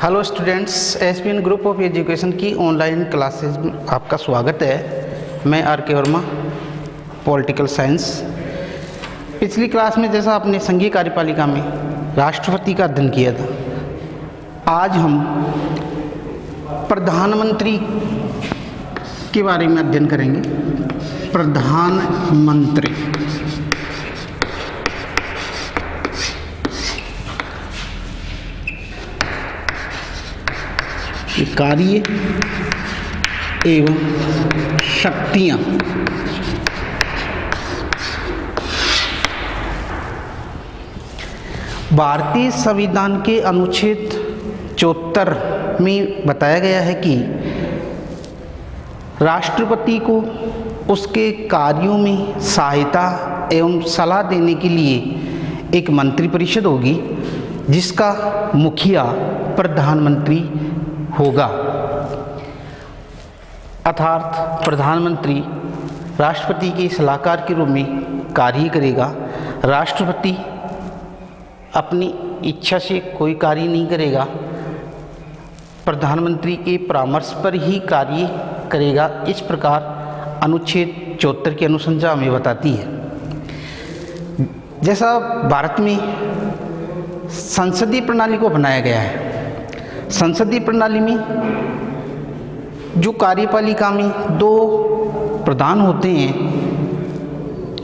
Hello students, ESPN group of education की online classes में आपका स्वागत है। मैं आर के वर्मा, पॉलिटिकल साइंस। पिछली क्लास में जैसा आपने संघीय कार्यपालिका में राष्ट्रपति का अध्ययन किया था, आज हम प्रधानमंत्री के बारे में अध्ययन करेंगे। प्रधानमंत्री कार्य एवं शक्तियां। भारतीय संविधान के अनुच्छेद 74 में बताया गया है कि राष्ट्रपति को उसके कार्यों में सहायता एवं सलाह देने के लिए एक मंत्रिपरिषद होगी, जिसका मुखिया प्रधानमंत्री होगा। अर्थात प्रधानमंत्री राष्ट्रपति के सलाहकार के रूप में कार्य करेगा। राष्ट्रपति अपनी इच्छा से कोई कार्य नहीं करेगा, प्रधानमंत्री के परामर्श पर ही कार्य करेगा। इस प्रकार अनुच्छेद 74 की अनुशंसा हमें बताती है। जैसा भारत में संसदीय प्रणाली को अपनाया गया है, संसदीय प्रणाली में जो कार्यपालिका में दो प्रधान होते हैं,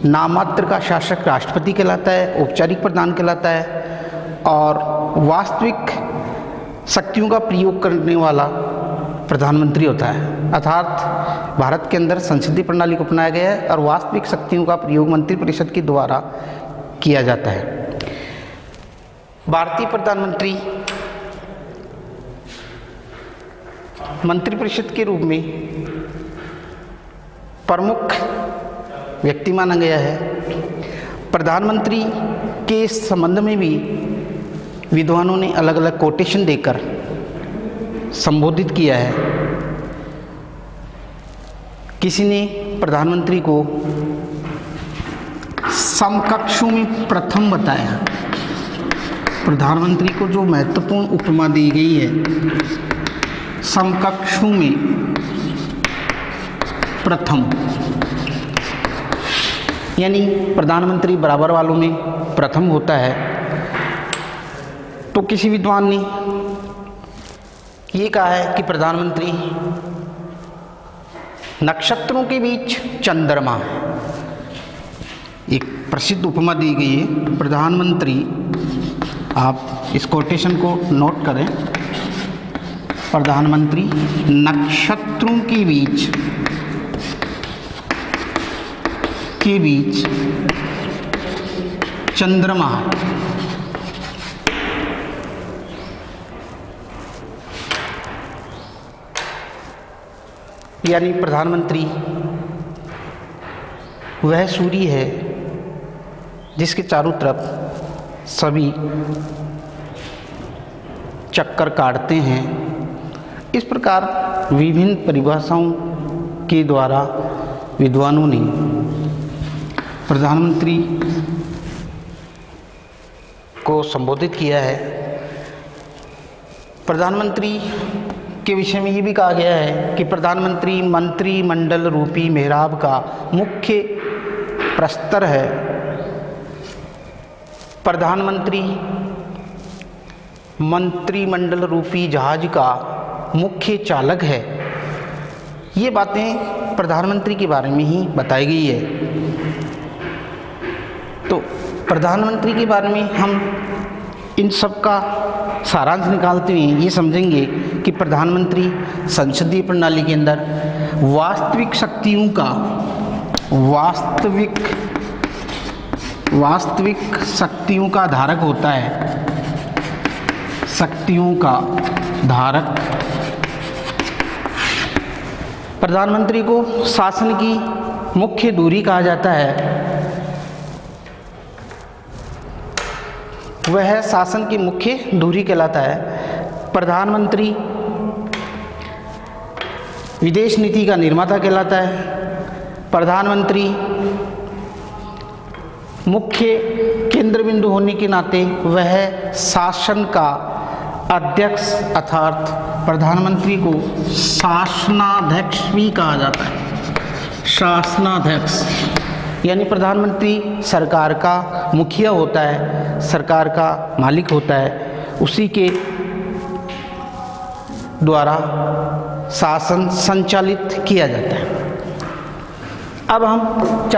नाममात्र का शासक राष्ट्रपति कहलाता है, औपचारिक प्रधान कहलाता है, और वास्तविक शक्तियों का प्रयोग करने वाला प्रधानमंत्री होता है। अर्थात भारत के अंदर संसदीय प्रणाली को अपनाया गया है और वास्तविक शक्तियों का प्रयोग मंत्रिपरिषद के द्वारा किया जाता है। भारतीय प्रधानमंत्री मंत्रिपरिषद के रूप में प्रमुख व्यक्ति माना गया है। प्रधानमंत्री के संबंध में भी विद्वानों ने अलग अलग कोटेशन देकर संबोधित किया है। किसी ने प्रधानमंत्री को समकक्षों में प्रथम बताया। प्रधानमंत्री को जो महत्वपूर्ण उपमा दी गई है, समकक्षों में प्रथम, यानी प्रधानमंत्री बराबर वालों में प्रथम होता है। तो किसी विद्वान ने ये कहा है कि प्रधानमंत्री नक्षत्रों के बीच चंद्रमा है। एक प्रसिद्ध उपमा दी गई है। प्रधानमंत्री, आप इस कोटेशन को नोट करें, प्रधानमंत्री नक्षत्रों के बीच चंद्रमा है। यानी प्रधानमंत्री वह सूर्य है जिसके चारों तरफ सभी चक्कर काटते हैं। इस प्रकार विभिन्न परिभाषाओं के द्वारा विद्वानों ने प्रधानमंत्री को संबोधित किया है। प्रधानमंत्री के विषय में ये भी कहा गया है कि प्रधानमंत्री मंत्रिमंडल रूपी मेहराब का मुख्य प्रस्तर है। प्रधानमंत्री मंत्रिमंडल रूपी जहाज का मुख्य चालक है। ये बातें प्रधानमंत्री के बारे में ही बताई गई है। तो प्रधानमंत्री के बारे में हम इन सब का सारांश निकालते हुए ये समझेंगे कि प्रधानमंत्री संसदीय प्रणाली के अंदर वास्तविक शक्तियों का वास्तविक शक्तियों का धारक होता है। शक्तियों का धारक। प्रधानमंत्री को शासन की मुख्य धुरी कहा जाता है। वह शासन की मुख्य धुरी कहलाता है। प्रधानमंत्री विदेश नीति का निर्माता कहलाता है। प्रधानमंत्री मुख्य केंद्र बिंदु होने के नाते वह शासन का अध्यक्ष अर्थात प्रधानमंत्री को शासनाध्यक्ष भी कहा जाता है। शासनाध्यक्ष यानी प्रधानमंत्री सरकार का मुखिया होता है, सरकार का मालिक होता है, उसी के द्वारा शासन संचालित किया जाता है। अब हम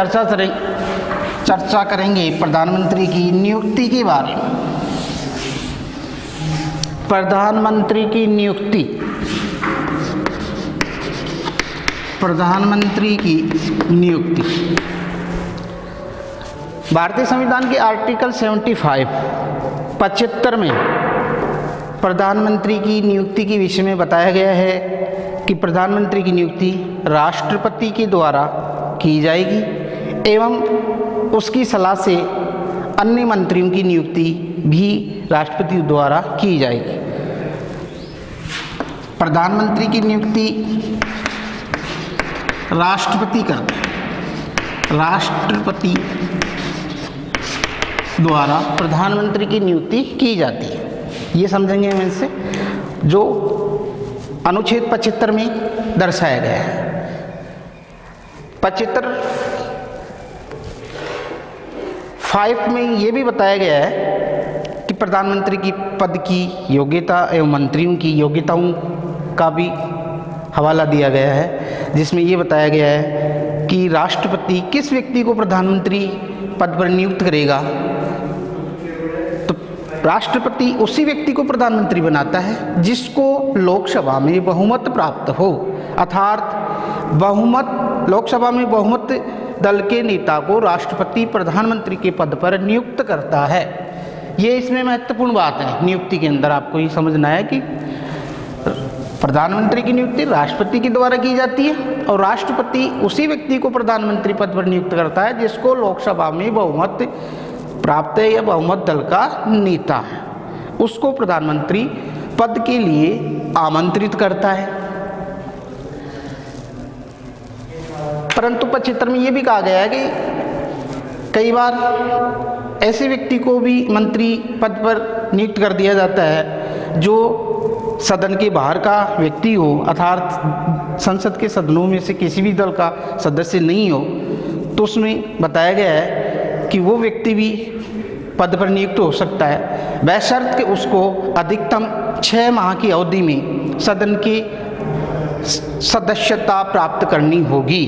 चर्चा करेंगे प्रधानमंत्री की नियुक्ति के बारे में। प्रधानमंत्री की नियुक्ति, प्रधानमंत्री की नियुक्ति भारतीय संविधान के आर्टिकल 75 में प्रधानमंत्री की नियुक्ति के विषय में बताया गया है कि प्रधानमंत्री की नियुक्ति राष्ट्रपति के द्वारा की जाएगी एवं उसकी सलाह से अन्य मंत्रियों की नियुक्ति भी राष्ट्रपति द्वारा की जाएगी। प्रधानमंत्री की नियुक्ति राष्ट्रपति करते हैं। राष्ट्रपति द्वारा प्रधानमंत्री की नियुक्ति की जाती है। ये समझेंगे हम इससे, जो अनुच्छेद 75 में दर्शाया गया है। 75(5) में ये भी बताया गया है कि प्रधानमंत्री की पद की योग्यता एवं मंत्रियों की योग्यताओं का भी हवाला दिया गया है, जिसमें ये बताया गया है कि राष्ट्रपति किस व्यक्ति को प्रधानमंत्री पद पर नियुक्त करेगा, तो राष्ट्रपति उसी व्यक्ति को प्रधानमंत्री बनाता है जिसको लोकसभा में बहुमत प्राप्त हो, अर्थात लोकसभा में बहुमत दल के नेता को राष्ट्रपति प्रधानमंत्री के पद पर नियुक्त करता है। ये इसमें महत्वपूर्ण बात है। नियुक्ति के अंदर आपको ये समझना है कि प्रधानमंत्री की नियुक्ति राष्ट्रपति के द्वारा की जाती है और राष्ट्रपति उसी व्यक्ति को प्रधानमंत्री पद पर नियुक्त करता है जिसको लोकसभा में बहुमत प्राप्त है या बहुमत दल का नेता है, उसको प्रधानमंत्री पद के लिए आमंत्रित करता है। परंतु 75 में ये भी कहा गया है कि कई बार ऐसे व्यक्ति को भी मंत्री पद पर नियुक्त कर दिया जाता है जो सदन के बाहर का व्यक्ति हो, अर्थात संसद के सदनों में से किसी भी दल का सदस्य नहीं हो, तो उसमें बताया गया है कि वो व्यक्ति भी पद पर नियुक्त हो सकता है, बशर्ते कि उसको अधिकतम 6 माह की अवधि में सदन की सदस्यता प्राप्त करनी होगी।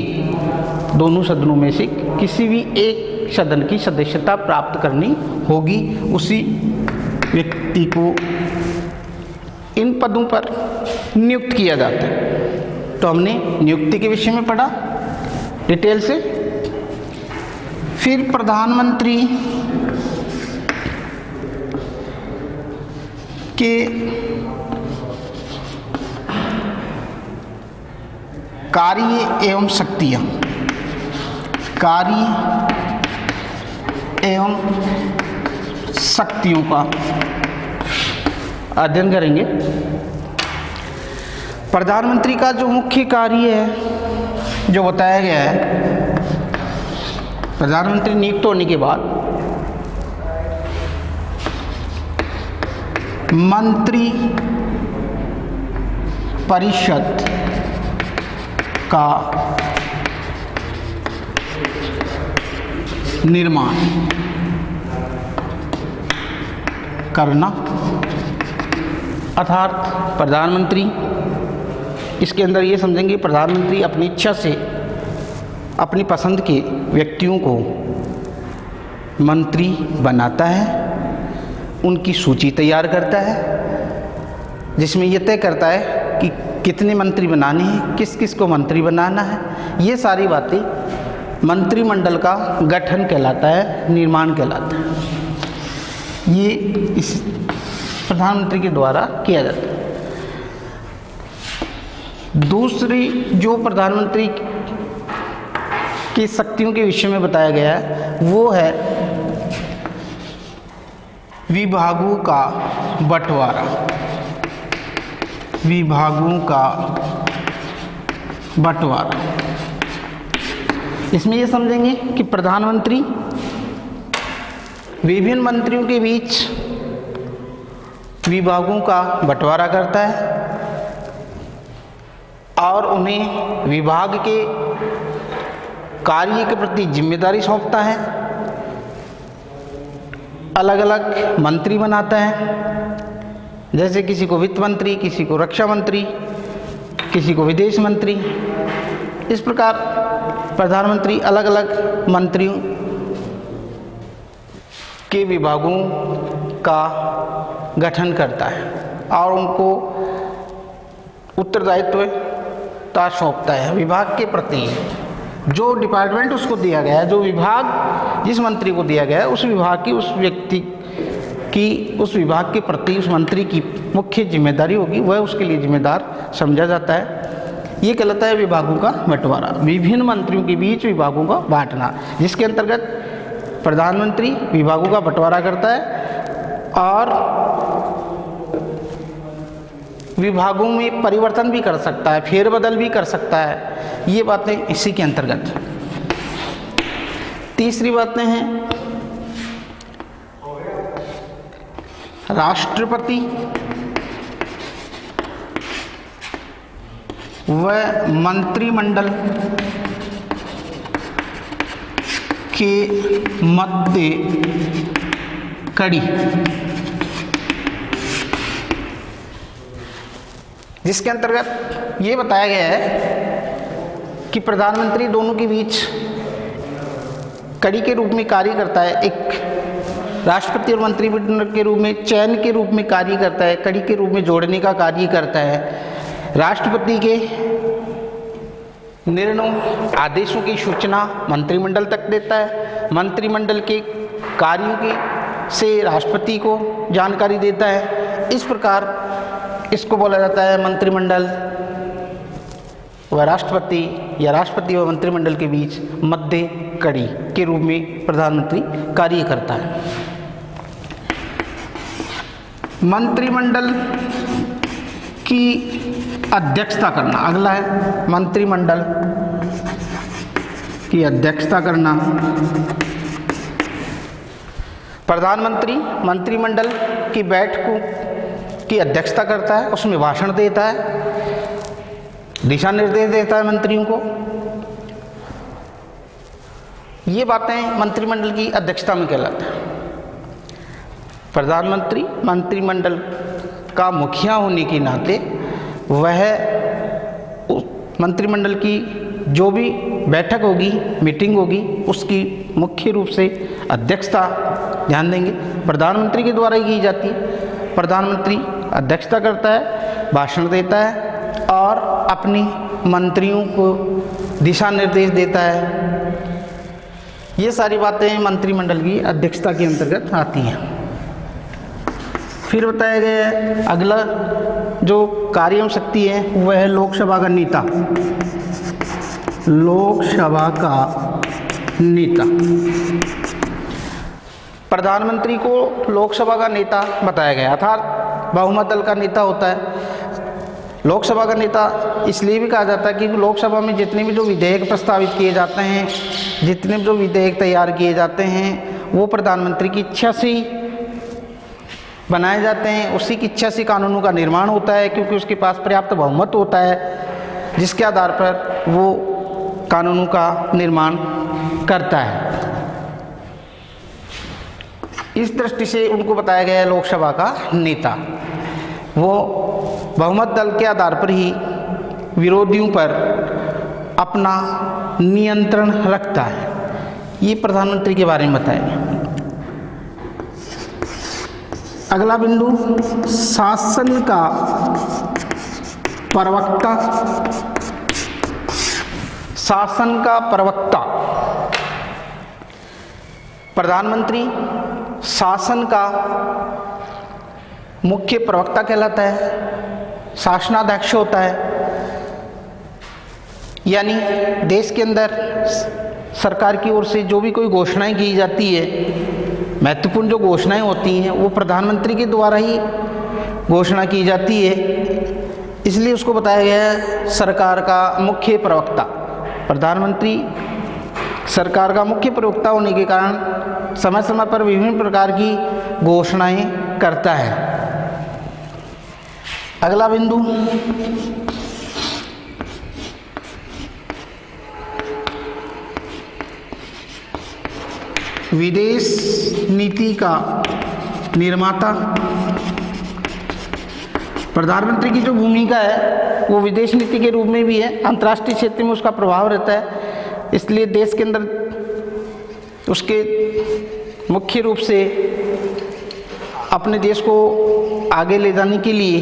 दोनों सदनों में से किसी भी एक सदन की सदस्यता प्राप्त करनी होगी, उसी व्यक्ति को इन पदों पर नियुक्त किया जाता है। तो हमने नियुक्ति के विषय में पढ़ा डिटेल से। फिर प्रधानमंत्री के कार्य एवं शक्तियाँ, कार्य एवं शक्तियों का अध्ययन करेंगे। प्रधानमंत्री का जो मुख्य कार्य है, जो बताया गया है, प्रधानमंत्री नियुक्त होने के बाद मंत्री परिषद का निर्माण करना, अर्थात प्रधानमंत्री, इसके अंदर ये समझेंगे प्रधानमंत्री अपनी इच्छा से अपनी पसंद के व्यक्तियों को मंत्री बनाता है, उनकी सूची तैयार करता है, जिसमें यह तय करता है कि कितने मंत्री बनाने हैं, किस किस को मंत्री बनाना है। ये सारी बातें मंत्रिमंडल का गठन कहलाता है, निर्माण कहलाता है। ये इस प्रधानमंत्री के द्वारा किया जाता है। दूसरी जो प्रधानमंत्री की शक्तियों के विषय में बताया गया है वो है विभागों का बंटवारा। विभागों का बंटवारा, इसमें ये समझेंगे कि प्रधानमंत्री विभिन्न मंत्रियों के बीच विभागों का बंटवारा करता है और उन्हें विभाग के कार्य के प्रति जिम्मेदारी सौंपता है, अलग अलग मंत्री बनाता है, जैसे किसी को वित्त मंत्री, किसी को रक्षा मंत्री, किसी को विदेश मंत्री। इस प्रकार प्रधानमंत्री अलग अलग मंत्रियों के विभागों का गठन करता है और उनको उत्तरदायित्व सौंपता है विभाग के प्रति। जो डिपार्टमेंट उसको दिया गया है, जो विभाग जिस मंत्री को दिया गया है, उस विभाग की उस व्यक्ति की उस विभाग के प्रति उस मंत्री की मुख्य जिम्मेदारी होगी, वह उसके लिए जिम्मेदार समझा जाता है। ये कहलाता है विभागों का बंटवारा, विभिन्न मंत्रियों के बीच विभागों का बांटना, जिसके अंतर्गत प्रधानमंत्री विभागों का बंटवारा करता है और विभागों में परिवर्तन भी कर सकता है, फेरबदल भी कर सकता है। ये बातें इसी के अंतर्गत। तीसरी बातें हैं राष्ट्रपति व मंत्रिमंडल के मध्य कड़ी, जिसके अंतर्गत ये बताया गया है कि प्रधानमंत्री दोनों के बीच कड़ी के रूप में कार्य करता है। एक राष्ट्रपति और मंत्रिमंडल के रूप में चयन के रूप में कार्य करता है, कड़ी के रूप में जोड़ने का कार्य करता है। राष्ट्रपति के निर्णयों आदेशों की सूचना मंत्रिमंडल तक देता है, मंत्रिमंडल के कार्यों की से राष्ट्रपति को जानकारी देता है। इस प्रकार इसको बोला जाता है मंत्रिमंडल व राष्ट्रपति या राष्ट्रपति व मंत्रिमंडल के बीच मध्य कड़ी के रूप में प्रधानमंत्री कार्य करता है। मंत्रिमंडल की अध्यक्षता करना अगला है। मंत्रिमंडल की अध्यक्षता करना, प्रधानमंत्री मंत्रिमंडल की बैठकों की अध्यक्षता करता है, उसमें भाषण देता है, दिशा निर्देश देता है मंत्रियों को। ये बातें मंत्रिमंडल की अध्यक्षता में कहलाता है। प्रधानमंत्री मंत्रिमंडल का मुखिया होने के नाते वह मंत्रिमंडल की जो भी बैठक होगी, मीटिंग होगी, उसकी मुख्य रूप से अध्यक्षता ध्यान देंगे प्रधानमंत्री के द्वारा ही की जाती है। प्रधानमंत्री अध्यक्षता करता है, भाषण देता है और अपनी मंत्रियों को दिशा निर्देश देता है। ये सारी बातें मंत्रिमंडल की अध्यक्षता के अंतर्गत आती हैं। फिर बताया गया है अगला जो कार्यम शक्ति है वह है लोकसभा का नेता। लोकसभा का नेता प्रधानमंत्री को लोकसभा का नेता बताया गया, अर्थात बहुमत दल का नेता होता है। लोकसभा का नेता इसलिए भी कहा जाता है कि लोकसभा में जितने भी जो विधेयक प्रस्तावित किए जाते हैं, जितने भी जो विधेयक तैयार किए जाते हैं, वो प्रधानमंत्री की इच्छा से बनाए जाते हैं। उसी की इच्छा से कानूनों का निर्माण होता है, क्योंकि उसके पास पर्याप्त बहुमत होता है, जिसके आधार पर वो कानूनों का निर्माण करता है। इस दृष्टि से उनको बताया गया है लोकसभा का नेता। वो बहुमत दल के आधार पर ही विरोधियों पर अपना नियंत्रण रखता है। ये प्रधानमंत्री के बारे में बताया गया। अगला बिंदु शासन का प्रवक्ता। शासन का प्रवक्ता प्रधानमंत्री शासन का मुख्य प्रवक्ता कहलाता है, शासनाध्यक्ष होता है। यानी देश के अंदर सरकार की ओर से जो भी कोई घोषणाएं की जाती है, महत्वपूर्ण जो घोषणाएं होती हैं, वो प्रधानमंत्री के द्वारा ही घोषणा की जाती है। इसलिए उसको बताया गया है सरकार का मुख्य प्रवक्ता। प्रधानमंत्री सरकार का मुख्य प्रवक्ता होने के कारण समय समय पर विभिन्न प्रकार की घोषणाएं करता है। अगला बिंदु, विदेश नीति का निर्माता। प्रधानमंत्री की जो भूमिका है वो विदेश नीति के रूप में भी है, अंतर्राष्ट्रीय क्षेत्र में उसका प्रभाव रहता है। इसलिए देश के अंदर उसके मुख्य रूप से अपने देश को आगे ले जाने के लिए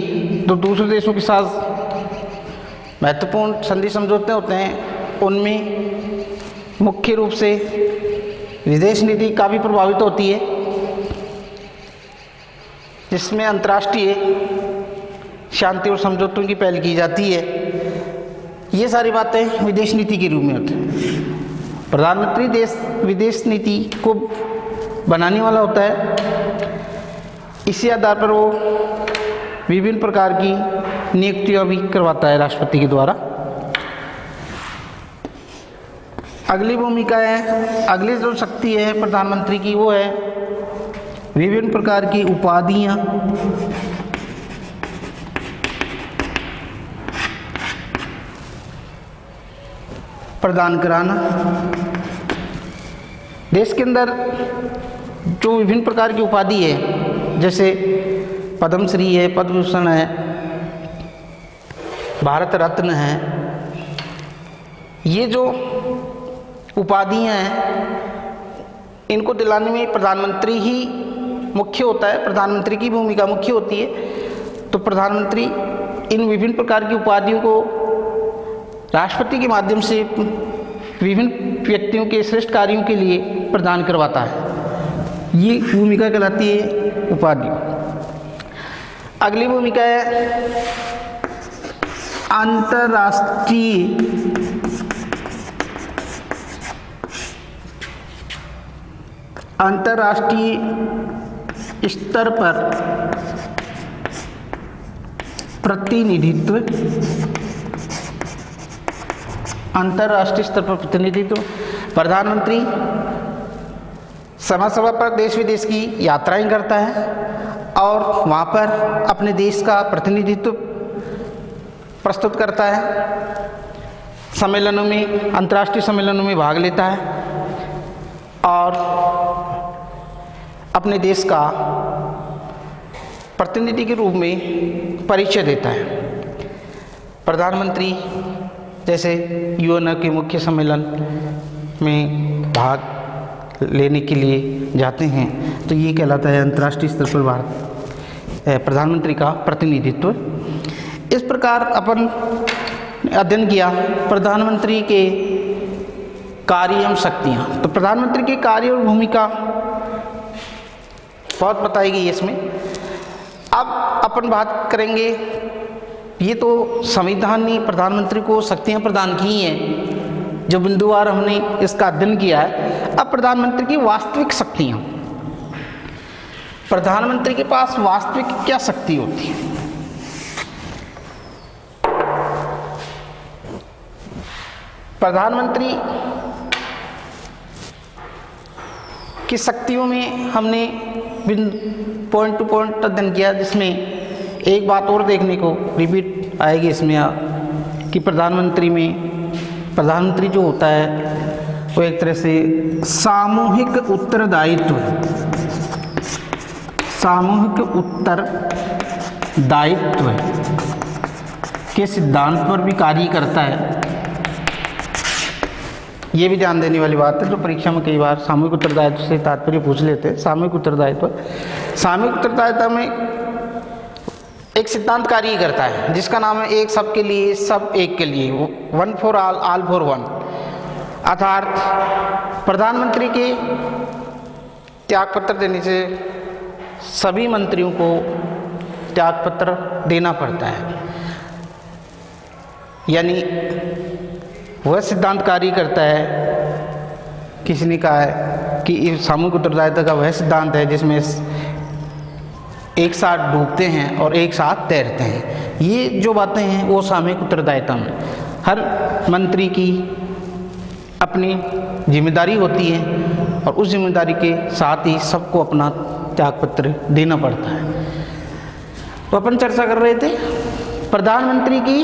जो दूसरे देशों के साथ महत्वपूर्ण संधि समझौते होते हैं उनमें मुख्य रूप से विदेश नीति काफ़ी प्रभावित होती है, जिसमें अंतर्राष्ट्रीय शांति और समझौतों की पहल की जाती है। ये सारी बातें विदेश नीति के रूप में होती हैं। प्रधानमंत्री विदेश नीति को बनाने वाला होता है। इसी आधार पर वो विभिन्न प्रकार की नियुक्तियां भी करवाता है राष्ट्रपति के द्वारा। अगली भूमिका है, अगली जो शक्ति है प्रधानमंत्री की वो है विभिन्न प्रकार की उपाधियां प्रदान कराना। देश के अंदर जो विभिन्न प्रकार की उपाधि है, जैसे पद्मश्री है, पद्म भूषण है, भारत रत्न है, ये जो उपाधियां हैं इनको दिलाने में प्रधानमंत्री ही मुख्य होता है, प्रधानमंत्री की भूमिका मुख्य होती है। तो प्रधानमंत्री इन विभिन्न प्रकार की उपाधियों को राष्ट्रपति के माध्यम से विभिन्न व्यक्तियों के श्रेष्ठ कार्यों के लिए प्रदान करवाता है। ये भूमिका कहलाती है उपाधि। अगली भूमिका है अंतर्राष्ट्रीय स्तर पर प्रतिनिधित्व। अंतर्राष्ट्रीय स्तर पर प्रतिनिधित्व, प्रधानमंत्री समय समय पर देश विदेश की यात्राएं करता है और वहाँ पर अपने देश का प्रतिनिधित्व प्रस्तुत करता है। सम्मेलनों में, अंतर्राष्ट्रीय सम्मेलनों में भाग लेता है और अपने देश का प्रतिनिधि के रूप में परिचय देता है। प्रधानमंत्री जैसे यूएन के मुख्य सम्मेलन में भाग लेने के लिए जाते हैं तो ये कहलाता है अंतर्राष्ट्रीय स्तर पर भारत प्रधानमंत्री का प्रतिनिधित्व। इस प्रकार अपन अध्ययन किया प्रधानमंत्री के कार्य एवं शक्तियाँ। तो प्रधानमंत्री के कार्य और भूमिका बहुत बताई गई है इसमें। अब अपन बात करेंगे, ये तो संविधान ने प्रधानमंत्री को शक्तियाँ प्रदान की हैं, जो बिंदुवार हमने इसका अध्ययन किया है। अब प्रधानमंत्री की वास्तविक शक्तियाँ, प्रधानमंत्री के पास वास्तविक क्या शक्ति होती है? प्रधानमंत्री की शक्तियों में हमने पॉइंट टू पॉइंट अध्ययन किया, जिसमें एक बात और देखने को रिपीट आएगी इसमें कि प्रधानमंत्री जो होता है वो एक तरह से सामूहिक उत्तरदायित्व के सिद्धांत पर भी कार्य करता है। ये भी ध्यान देने वाली बात है, जो परीक्षा में कई बार सामूहिक उत्तरदायित्व से तात्पर्य पूछ लेते हैं। सामूहिक उत्तरदायित्व में एक सिद्धांत कार्य करता है जिसका नाम है एक सबके लिए सब एक के लिए, one for all all for one. अर्थात प्रधानमंत्री के त्यागपत्र देने से सभी मंत्रियों को त्यागपत्र देना पड़ता है, यानी वह सिद्धांत कार्य करता है। किसी ने कहा है कि सामूहिक उत्तरदायित्व का वह सिद्धांत है जिसमें एक साथ डूबते हैं और एक साथ तैरते हैं। ये जो बातें हैं वो सामूहिक उत्तरदायित्व में हर मंत्री की अपनी जिम्मेदारी होती है और उस जिम्मेदारी के साथ ही सबको अपना त्यागपत्र देना पड़ता है। तो अपन चर्चा कर रहे थे प्रधानमंत्री की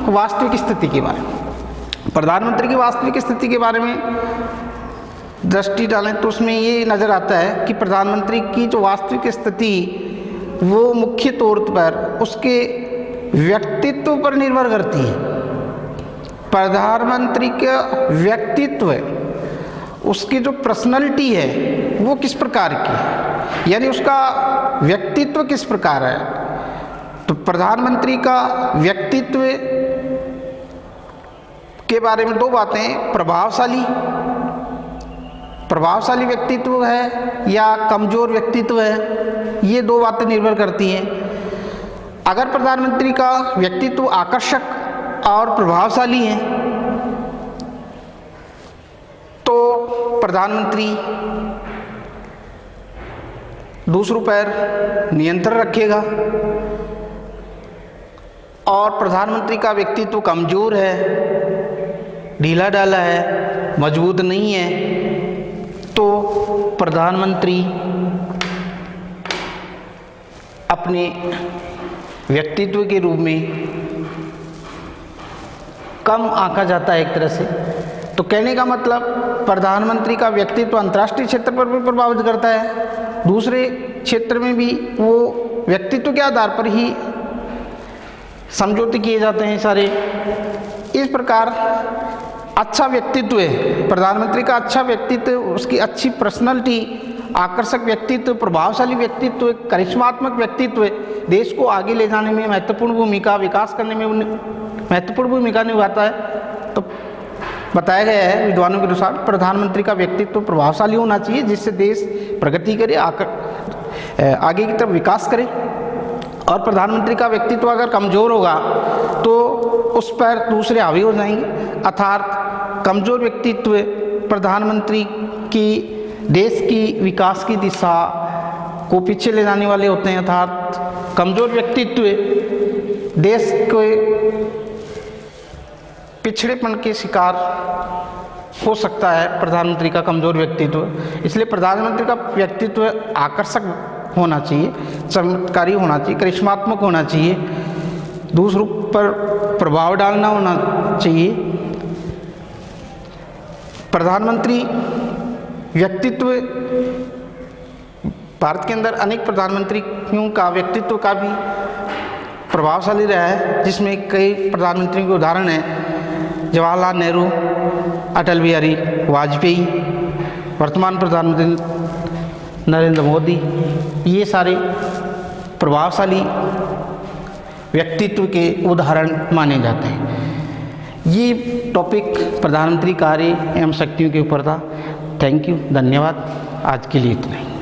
वास्तविक स्थिति के बारे में। प्रधानमंत्री की वास्तविक स्थिति के बारे में दृष्टि डालें तो उसमें ये नज़र आता है कि प्रधानमंत्री की जो वास्तविक स्थिति वो मुख्य तौर पर उसके व्यक्तित्व पर निर्भर करती है। प्रधानमंत्री का व्यक्तित्व, उसकी जो पर्सनैलिटी है वो किस प्रकार की है, यानी उसका व्यक्तित्व किस प्रकार है। तो प्रधानमंत्री का व्यक्तित्व के बारे में दो बातें, प्रभावशाली व्यक्तित्व है या कमज़ोर व्यक्तित्व है, ये दो बातें निर्भर करती हैं। अगर प्रधानमंत्री का व्यक्तित्व आकर्षक और प्रभावशाली है तो प्रधानमंत्री दूसरों पर नियंत्रण रखेगा, और प्रधानमंत्री का व्यक्तित्व कमज़ोर है, ढीला ढाला है, मजबूत नहीं है, तो प्रधानमंत्री अपने व्यक्तित्व के रूप में कम आंका जाता है एक तरह से। तो कहने का मतलब प्रधानमंत्री का व्यक्तित्व अंतर्राष्ट्रीय क्षेत्र पर भी प्रभावित करता है, दूसरे क्षेत्र में भी वो व्यक्तित्व के आधार पर ही समझौते किए जाते हैं सारे। इस प्रकार अच्छा व्यक्तित्व है प्रधानमंत्री का, अच्छा व्यक्तित्व, उसकी अच्छी पर्सनैलिटी, आकर्षक व्यक्तित्व, प्रभावशाली व्यक्तित्व, करिश्मात्मक व्यक्तित्व देश को आगे ले जाने में महत्वपूर्ण भूमिका, विकास करने में महत्वपूर्ण भूमिका निभाता है। तो बताया गया है विद्वानों के अनुसार प्रधानमंत्री का व्यक्तित्व प्रभावशाली होना चाहिए, जिससे देश प्रगति करे, आगे की तरफ विकास करे। और प्रधानमंत्री का व्यक्तित्व अगर कमज़ोर होगा तो उस पर दूसरे हावी हो जाएंगे, अर्थात कमज़ोर व्यक्तित्व प्रधानमंत्री की देश की विकास की दिशा को पीछे ले जाने वाले होते हैं, अर्थात कमज़ोर व्यक्तित्व देश के पिछड़ेपन के शिकार हो सकता है प्रधानमंत्री का कमज़ोर व्यक्तित्व। इसलिए प्रधानमंत्री का व्यक्तित्व आकर्षक होना चाहिए, चमत्कारी होना चाहिए, करिश्मात्मक होना चाहिए, दूसरों पर प्रभाव डालना होना चाहिए। प्रधानमंत्री व्यक्तित्व, भारत के अंदर अनेक प्रधानमंत्रियों का व्यक्तित्व का भी प्रभावशाली रहा है, जिसमें कई प्रधानमंत्रियों के उदाहरण हैं, जवाहरलाल नेहरू, अटल बिहारी वाजपेयी, वर्तमान प्रधानमंत्री नरेंद्र मोदी। ये सारे प्रभावशाली व्यक्तित्व के उदाहरण माने जाते हैं। ये टॉपिक प्रधानमंत्री कार्य एवं शक्तियों के ऊपर था। थैंक यू, धन्यवाद। आज के लिए इतना ही।